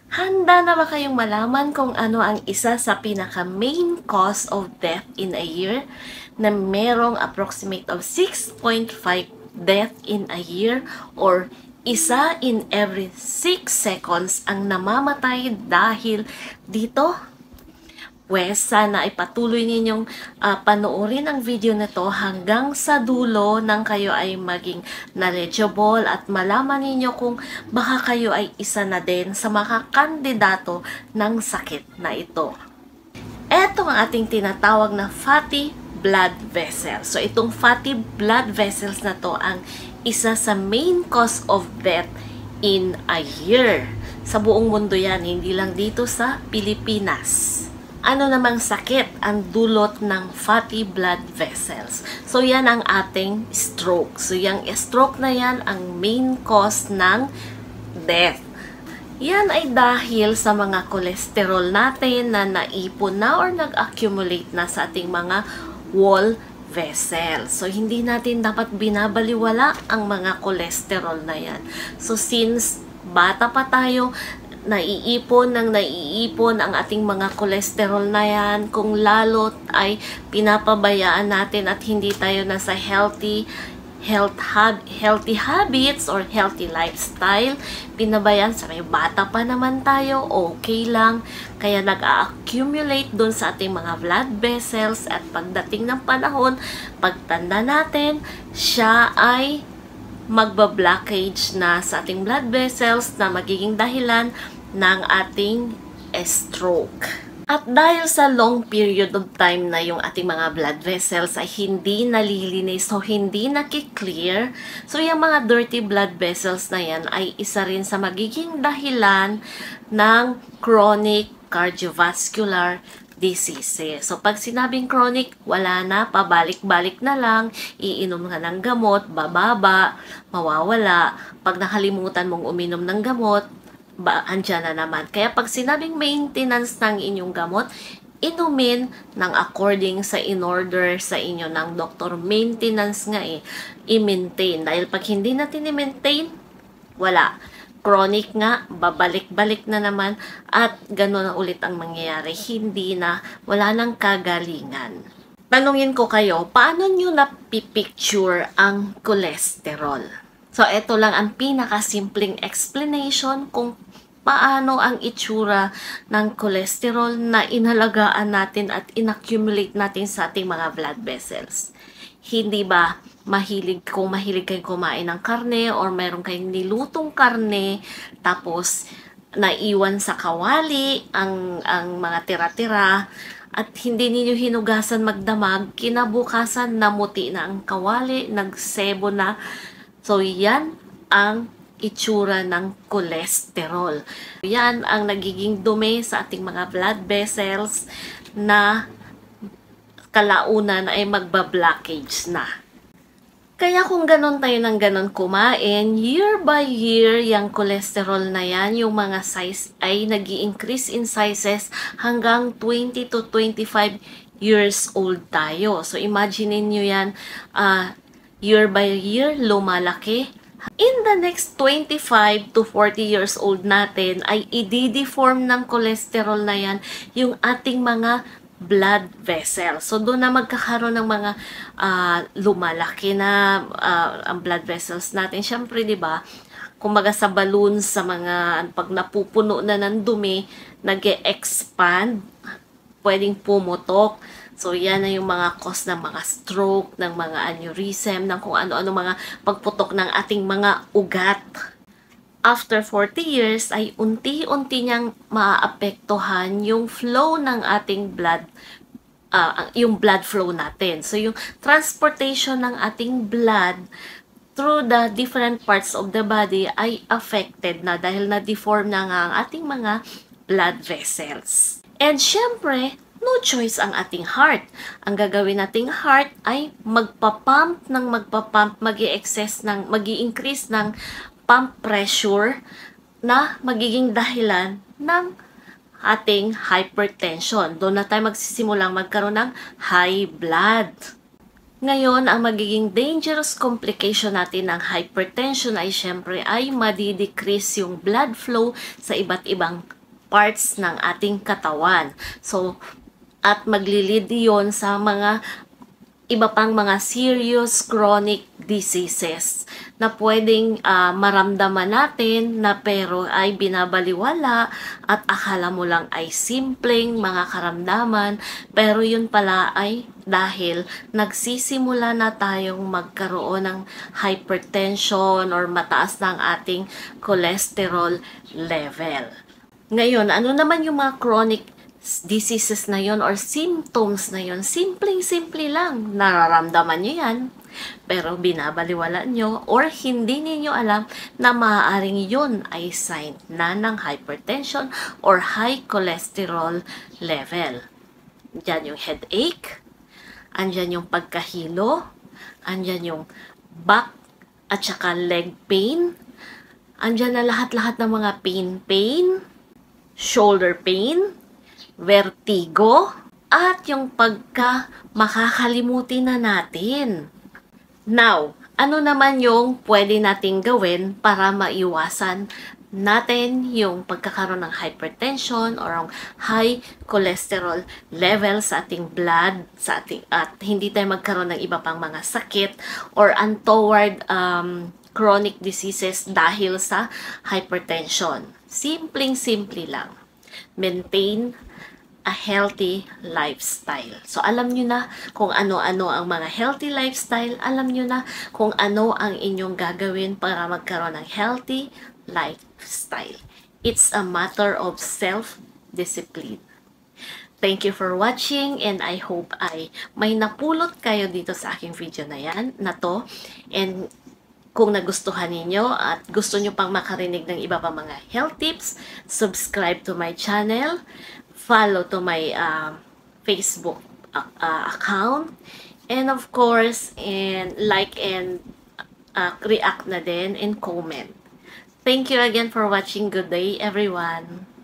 Handa na ba kayong malaman kung ano ang isa sa pinaka-main cause of death in a year na merong approximate of 6.5 death in a year or isa in every 6 seconds ang namamatay dahil dito? Pwes, sana ay patuloy ninyong panoorin ang video na to hanggang sa dulo nang kayo ay maging knowledgeable at malaman ninyo kung baka kayo ay isa na din sa mga kandidato ng sakit na ito. Ito ang ating tinatawag na fatty blood vessels. So, itong fatty blood vessels na to ang isa sa main cause of death in a year. Sa buong mundo yan, hindi lang dito sa Pilipinas. Ano namang sakit ang dulot ng fatty blood vessels? So, yan ang ating stroke. So, yung stroke na yan ang main cause ng death. Yan ay dahil sa mga cholesterol natin na naipon na or nag-accumulate na sa ating mga wall vessels. So, hindi natin dapat binabaliwala ang mga cholesterol na yan. So, since bata pa tayo, naiipon ang ating mga cholesterol na yan, kung lalo ay pinapabayaan natin at hindi tayo nasa healthy habits or healthy lifestyle, pinabayaan sa may bata pa naman tayo, okay lang, kaya nag-accumulate dun sa ating mga blood vessels at pagdating ng panahon, pagtanda natin, siya ay magba-blockage na sa ating blood vessels na magiging dahilan ng ating stroke. At dahil sa long period of time na yung ating mga blood vessels ay hindi nalilinis o hindi nakiklear, so yung mga dirty blood vessels na yan ay isa rin sa magiging dahilan ng chronic cardiovascular diseases. So, pag sinabing chronic, wala na, pabalik-balik na lang, iinom ka ng gamot, bababa, mawawala. Pag nakalimutan mong uminom ng gamot, andyan na naman. Kaya pag sinabing maintenance ng inyong gamot, inumin ng according sa in-order sa inyo ng doktor. Maintenance nga i-maintain. Dahil pag hindi natin i-maintain, wala. Chronic nga, babalik-balik na naman at gano'n na ulit ang mangyayari. Hindi na, wala nang kagalingan. Tanungin ko kayo, paano nyo napipicture ang cholesterol? So, ito lang ang pinakasimpleng explanation kung paano ang itsura ng cholesterol na inalagaan natin at inaccumulate natin sa ating mga blood vessels. Hindi ba kung mahilig kayong kumain ng karne or mayroon kayong nilutong karne tapos naiwan sa kawali ang mga tira-tira at hindi ninyo hinugasan magdamag, kinabukasan namuti na ang kawali, nagsebo na. So, yan ang itsura ng cholesterol. Yan ang nagiging dumi sa ating mga blood vessels na kalaunan ay magba-blockage na. Kaya kung ganon tayo ng ganon kumain, year by year, yung cholesterol na yan, yung mga size ay nag-i-increase in sizes hanggang 20 to 25 years old tayo. So, imagine nyo yan, year by year, lumalaki. In the next 25 to 40 years old natin, ay i-deform ng cholesterol na yan yung ating mga blood vessel. So, doon na magkakaroon ng mga lumalaki na ang blood vessels natin. Siyempre, di ba, kumbaga sa balloon, sa mga, pag napupuno na ng dumi, nag-e-expand, pwedeng pumutok. So, yan na yung mga cause ng mga stroke, ng mga aneurysm, ng kung ano-ano mga pagputok ng ating mga ugat. After 40 years, ay unti-unti niyang maapektuhan yung flow ng ating blood, yung blood flow natin. So, yung transportation ng ating blood through the different parts of the body ay affected na dahil na-deform na nga ang ating mga blood vessels. And syempre, no choice ang ating heart. Ang gagawin nating heart ay magpapump, mag-i-increase ng pump pressure na magiging dahilan ng ating hypertension. Doon na tayo magsisimulang magkaroon ng high blood. Ngayon, ang magiging dangerous complication natin ng hypertension ay syempre ay madi-decrease yung blood flow sa iba't ibang parts ng ating katawan. So, at maglilid yon sa mga iba pang mga serious chronic diseases na pwedeng maramdaman natin na pero ay binabaliwala at akala mo lang ay simpleng mga karamdaman, pero yun pala ay dahil nagsisimula na tayong magkaroon ng hypertension or mataas ng ating cholesterol level. Ngayon, ano naman yung mga chronic diseases na yon or symptoms na yon? Simpleng-simple lang. Nararamdaman nyo yan, pero binabaliwala nyo or hindi niyo alam na maaaring yon ay sign na ng hypertension or high cholesterol level. Diyan yung headache, andyan yung pagkahilo, andyan yung back at saka leg pain, andyan na lahat-lahat ng mga pain, shoulder pain, vertigo, at yung pagka makakalimutin na natin. Now, ano naman yung pwede nating gawin para maiwasan natin yung pagkakaroon ng hypertension or ang high cholesterol level sa ating blood, at hindi tayo magkaroon ng iba pang mga sakit or untoward chronic diseases dahil sa hypertension? Simpleng-simple lang. Maintain a healthy lifestyle. So, alam nyo na kung ano-ano ang mga healthy lifestyle. Alam nyo na kung ano ang inyong gagawin para magkaroon ng healthy lifestyle. It's a matter of self-discipline. Thank you for watching, and I hope ay may napulot kayo dito sa aking video na to. And kung nagustuhan ninyo at gusto nyo pang makarinig ng iba pa mga health tips, subscribe to my channel, follow to my Facebook account, and of course, and like and react na din and comment. Thank you again for watching. Good day, everyone.